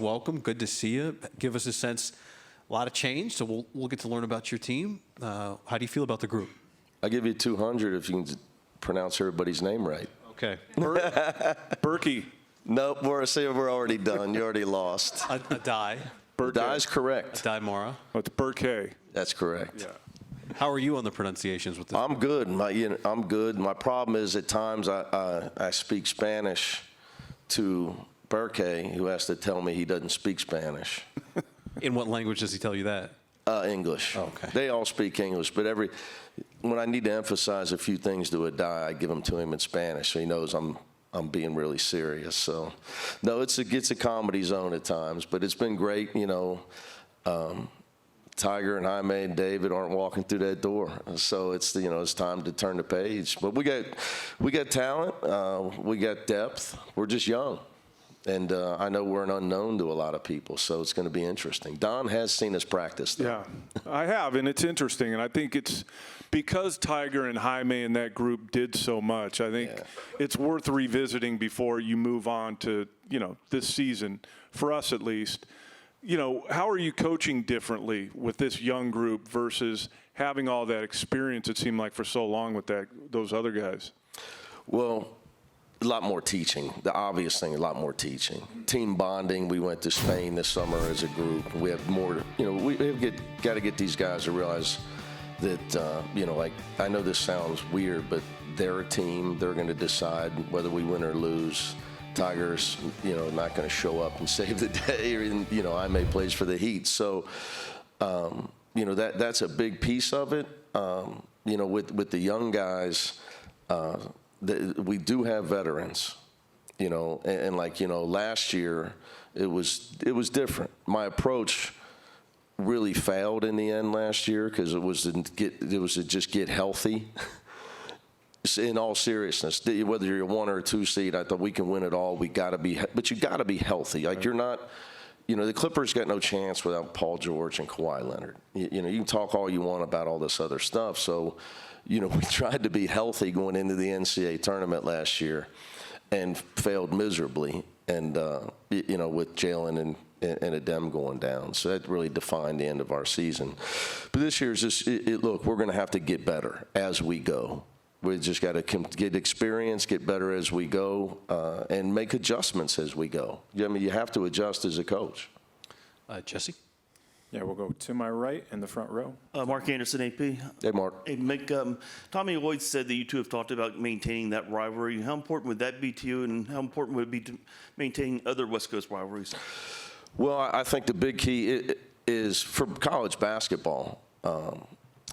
Welcome. Good to see you. Give us a sense. A lot of change, so we'll get to learn about your team. How do you feel about the group? I'll give you 200 if you can pronounce everybody's name right. Okay. Berkey. Nope, we're already done. You already lost. A die. Die's correct. A die Mara. Oh, it's Berkey. That's correct. Yeah. How are you on the pronunciations with this? I'm good. I'm good. My problem is at times I speak Spanish to Berkey, who has to tell me he doesn't speak Spanish. In what language does he tell you that? English. Oh, okay. They all speak English, but when I need to emphasize a few things to a die, I give them to him in Spanish, so he knows I'm being really serious. So, no, it's a comedy zone at times, but it's been great. Tiger and Jaime and David aren't walking through that door, so it's time to turn the page. But we got talent, we got depth. We're just young. And I know we're an unknown to a lot of people, so it's going to be interesting. Don has seen us practice, though. Yeah, I have, and it's interesting. And I think it's because Tiger and Jaime and that group did so much, I think it's worth revisiting before you move on to, this season, for us at least. How are you coaching differently with this young group versus having all that experience, it seemed like, for so long with those other guys? Well, a lot more teaching. The obvious thing, a lot more teaching. Team bonding. We went to Spain this summer as a group. We have more, we got to get these guys to realize that, I know this sounds weird, but they're a team. They're going to decide whether we win or lose. Tiger's, not going to show up and save the day, or, I may plays for the Heat. So, that's a big piece of it. With the young guys, we do have veterans, and last year it was different. My approach really failed in the end last year because it was to just get healthy. In all seriousness, whether you're a 1 or a 2 seed, I thought we can win it all. But you got to be healthy. You're not. The Clippers got no chance without Paul George and Kawhi Leonard. You can talk all you want about all this other stuff. So, we tried to be healthy going into the NCAA tournament last year and failed miserably. And, with Jalen and Adem going down. So that really defined the end of our season. But this year's look, we're going to have to get better as we go. We just got to get experience, get better as we go, and make adjustments as we go. You have to adjust as a coach. Jesse? Yeah, we'll go to my right in the front row. Mark Anderson, AP. Hey, Mark. Hey, Mick, Tommy Lloyd said that you two have talked about maintaining that rivalry. How important would that be to you, and how important would it be to maintain other West Coast rivalries? Well, I think the big key is for college basketball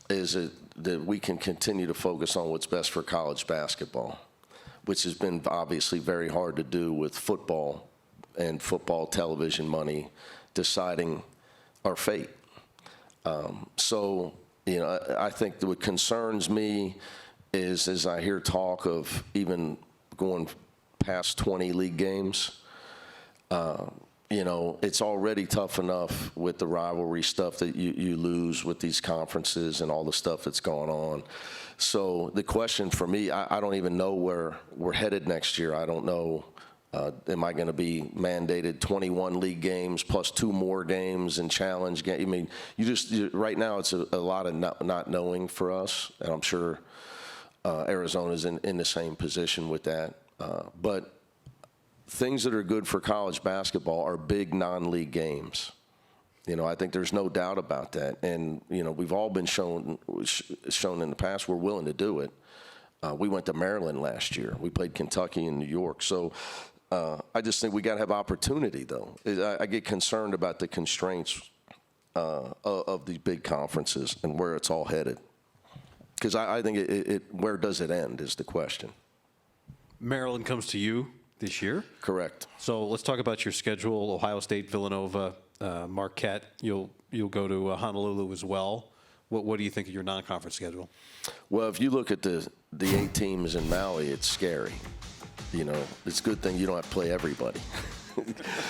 is that we can continue to focus on what's best for college basketball, which has been obviously very hard to do with football and football television money deciding our fate. I think what concerns me is as I hear talk of even going past 20 league games, it's already tough enough with the rivalry stuff that you lose with these conferences and all the stuff that's going on. So the question for me, I don't even know where we're headed next year. I don't know. Am I going to be mandated 21 league games plus 2 more games and challenge games? I mean, right now it's a lot of not knowing for us, and I'm sure Arizona's in the same position with that. But things that are good for college basketball are big non-league games. I think there's no doubt about that. And, we've all been shown in the past we're willing to do it. We went to Maryland last year. We played Kentucky and New York. So I just think we got to have opportunity, though. I get concerned about the constraints of these big conferences and where it's all headed. Because I think where does it end is the question. Maryland comes to you this year? Correct. So let's talk about your schedule. Ohio State, Villanova, Marquette. You'll go to Honolulu as well. What do you think of your non-conference schedule? Well, if you look at the 8 teams in Maui, it's scary. It's a good thing you don't have to play everybody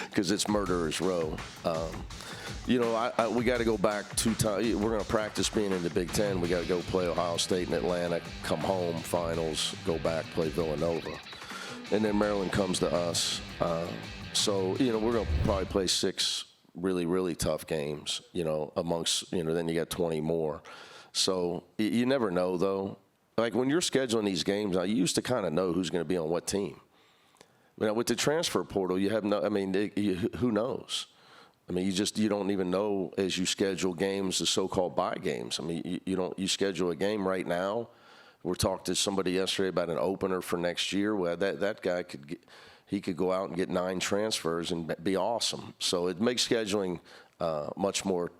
because it's murderer's row. We got to go back 2 times. We're going to practice being in the Big Ten. We got to go play Ohio State in Atlanta, come home, finals, go back, play Villanova. And then Maryland comes to us. So, you know, we're going to probably play 6 really, really tough games, you know, amongst, you know, then you got 20 more. So you never know, though. Like when you're scheduling these games, you used to kind of know who's going to be on what team. Now, with the transfer portal, you have no, I mean, who knows? I mean, you don't even know as you schedule games, the so-called bye games. I mean, you schedule a game right now. We talked to somebody yesterday about an opener for next year. Well, that guy could go out and get 9 transfers and be awesome. So it makes scheduling much more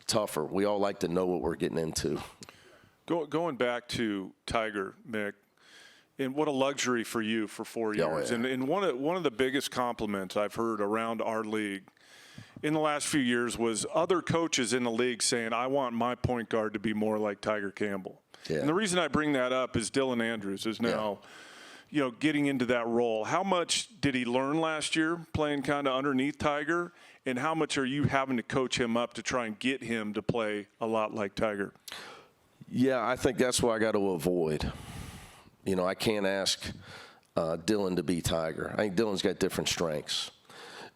tougher. We all like to know what we're getting into. Going back to Tiger, Mick, and what a luxury for you for 4 years. Yeah. And one of the biggest compliments I've heard around our league in the last few years was other coaches in the league saying, I want my point guard to be more like Tiger Campbell. Yeah. And the reason I bring that up is Dylan Andrews is now, you know, getting into that role. How much did he learn last year playing kind of underneath Tiger? And how much are you having to coach him up to try and get him to play a lot like Tiger? Yeah, I think that's what I got to avoid. You know, I can't ask Dylan to be Tiger. I think Dylan's got different strengths.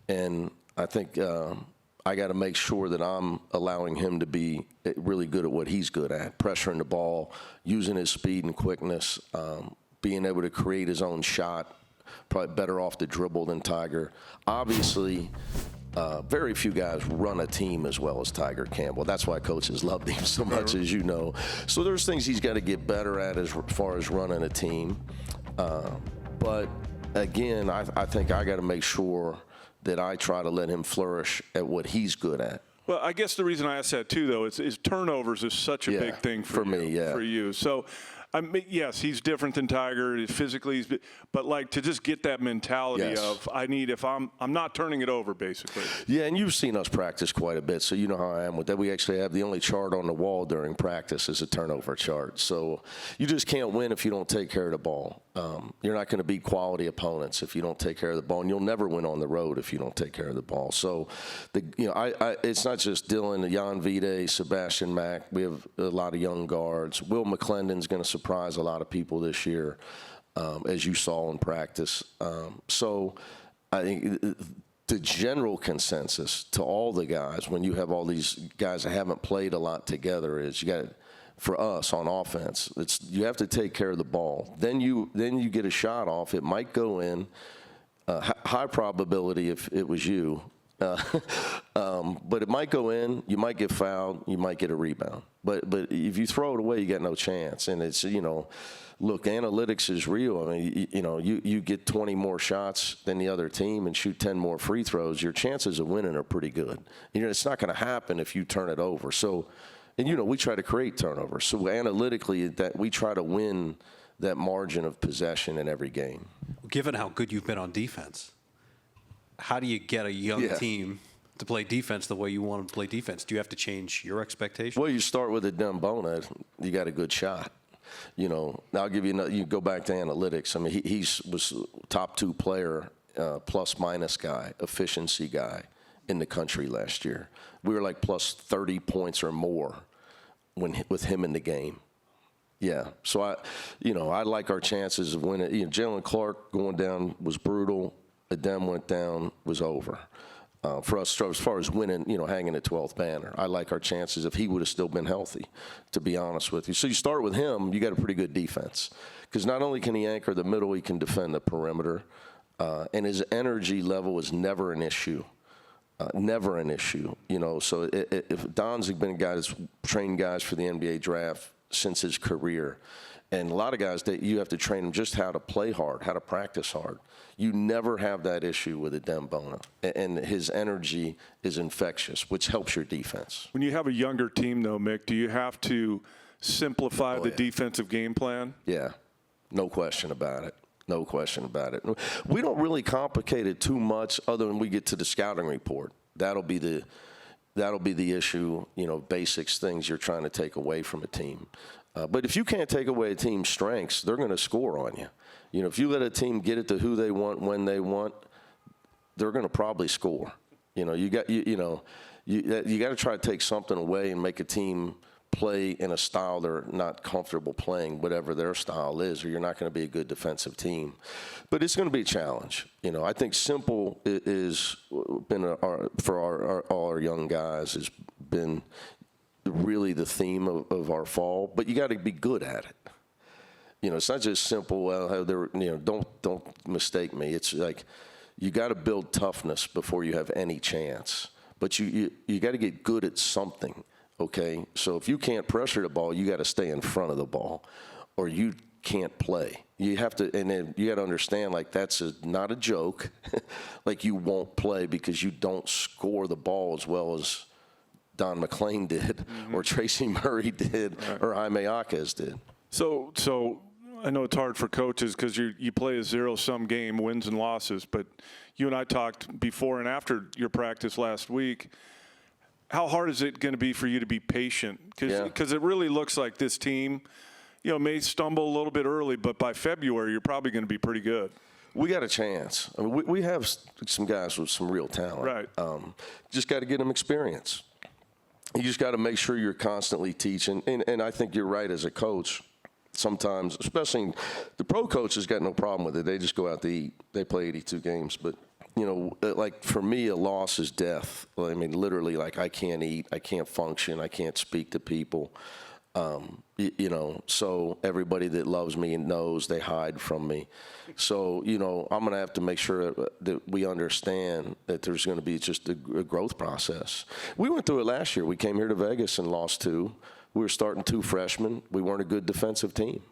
And I think I got to make sure that I'm allowing him to be really good at what he's good at, pressuring the ball, using his speed and quickness, being able to create his own shot, probably better off the dribble than Tiger. Obviously, very few guys run a team as well as Tiger Campbell. That's why coaches love him so much, as you know. So there's things he's got to get better at as far as running a team. But, again, I think I got to make sure that I try to let him flourish at what he's good at. Well, I guess the reason I asked that, too, though, is turnovers is such a big thing for you, me, yeah. For you. So, I mean, yes, he's different than Tiger physically, but like to just get that mentality of if I'm not turning it over, basically. Yeah, and you've seen us practice quite a bit, so you know how I am with that. We actually have the only chart on the wall during practice is a turnover chart. So you just can't win if you don't take care of the ball. You're not going to beat quality opponents if you don't take care of the ball, and you'll never win on the road if you don't take care of the ball. So, it's not just Dylan, Jan Vide, Sebastian Mack. We have a lot of young guards. Will McClendon's going to surprise a lot of people this year, as you saw in practice. So I think the general consensus to all the guys, when you have all these guys that haven't played a lot together, is you got to, for us on offense, you have to take care of the ball. Then you get a shot off. It might go in. High probability if it was you. But it might go in. You might get fouled. You might get a rebound. But if you throw it away, you got no chance. And it's, look, analytics is real. I mean, you get 20 more shots than the other team and shoot 10 more free throws, your chances of winning are pretty good. It's not going to happen if you turn it over. So, and we try to create turnovers. So analytically, that we try to win that margin of possession in every game. Given how good you've been on defense, how do you get a young team to play defense the way you want to play defense? Do you have to change your expectations? Well, you start with a Dembona, you got a good shot. I'll give you another, you go back to analytics. I mean, he was top 2 player, plus minus guy, efficiency guy in the country last year. We were like plus 30 points or more with him in the game. Yeah, so I like our chances of winning. Jalen Clark going down was brutal. Adem went down, was over. For us, as far as winning, hanging the 12th banner, I like our chances if he would have still been healthy, to be honest with you. So you start with him, you got a pretty good defense. Because not only can he anchor the middle, he can defend the perimeter. And his energy level is never an issue. Never an issue. So if Don's been a guy that's trained guys for the NBA draft since his career. And a lot of guys, you have to train them just how to play hard, how to practice hard. You never have that issue with a Dembona. And his energy is infectious, which helps your defense. When you have a younger team, though, Mick, do you have to simplify the defensive game plan? Yeah, no question about it. No question about it. We don't really complicate it too much other than we get to the scouting report. That'll be the issue, basics, things you're trying to take away from a team. But if you can't take away a team's strengths, they're going to score on you. If you let a team get it to who they want, when they want, they're going to probably score. You got to try to take something away and make a team play in a style they're not comfortable playing, whatever their style is, or you're not going to be a good defensive team. But it's going to be a challenge. You know, I think simple is been for all our young guys has been really the theme of our fall. But you got to be good at it. You know, it's not just simple. Well, don't mistake me. It's like you got to build toughness before you have any chance. But you got to get good at something. Okay, so if you can't pressure the ball, you got to stay in front of the ball, or you can't play. You have to, and then you got to understand, like, that's not a joke. Like, you won't play because you don't score the ball as well as Don MacLean did, or Tracy Murray did, or Jaime Jaquez did. So I know it's hard for coaches because you play a zero-sum game, wins and losses, but you and I talked before and after your practice last week. How hard is it going to be for you to be patient? Because it really looks like this team, you know, may stumble a little bit early, but by February, you're probably going to be pretty good. We got a chance. I mean, we have some guys with some real talent. Right. Just got to get them experience. You just got to make sure you're constantly teaching. And I think you're right as a coach. Sometimes, especially the pro coaches got no problem with it. They just go out to eat. They play 82 games. But, you know, like for me, a loss is death. I mean, literally, like I can't eat, I can't function, I can't speak to people. You know, so everybody that loves me and knows, they hide from me. So, you know, I'm going to have to make sure that we understand that there's going to be just a growth process. We went through it last year. We came here to Vegas and lost 2. We were starting 2 freshmen. We weren't a good defensive team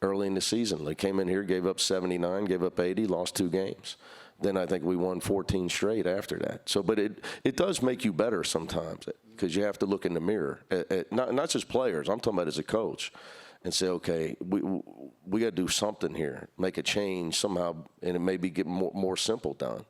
early in the season. They came in here, gave up 79, gave up 80, lost 2 games. Then I think we won 14 straight after that. So, but it does make you better sometimes because you have to look in the mirror, not just players. I'm talking about as a coach, and say, okay, we got to do something here, make a change somehow, and it maybe get more simple done.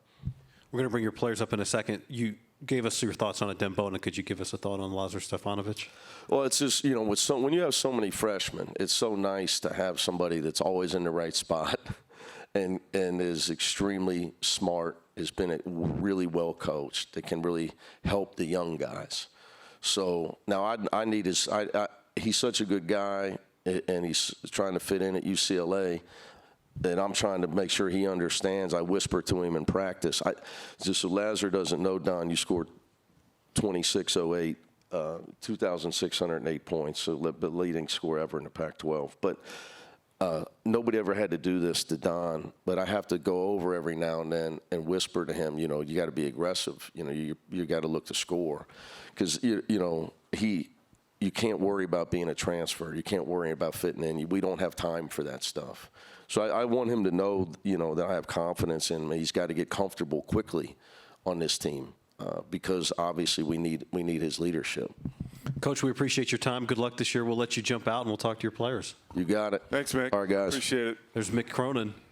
We're going to bring your players up in a second. You gave us your thoughts on it, Dembona. Could you give us a thought on Lazar Stefanovic? Well, it's just, you know, when you have so many freshmen, it's so nice to have somebody that's always in the right spot. And is extremely smart, has been really well coached, that can really help the young guys. So now I need he's such a good guy, and he's trying to fit in at UCLA, that I'm trying to make sure he understands. I whisper to him in practice. Just so Lazar doesn't know, Don, you scored 2608, 2,608 points, so the leading score ever in the Pac-12. But nobody ever had to do this to Don, but I have to go over every now and then and whisper to him, you know, you got to be aggressive. You know, you got to look to score, because you know you can't worry about being a transfer. You can't worry about fitting in. We don't have time for that stuff. So I want him to know, you know, that I have confidence in him. He's got to get comfortable quickly on this team because obviously we need his leadership. Coach, we appreciate your time. Good luck this year. We'll let you jump out, and we'll talk to your players. You got it. Thanks, Mick. All right, guys. Appreciate it. There's Mick Cronin.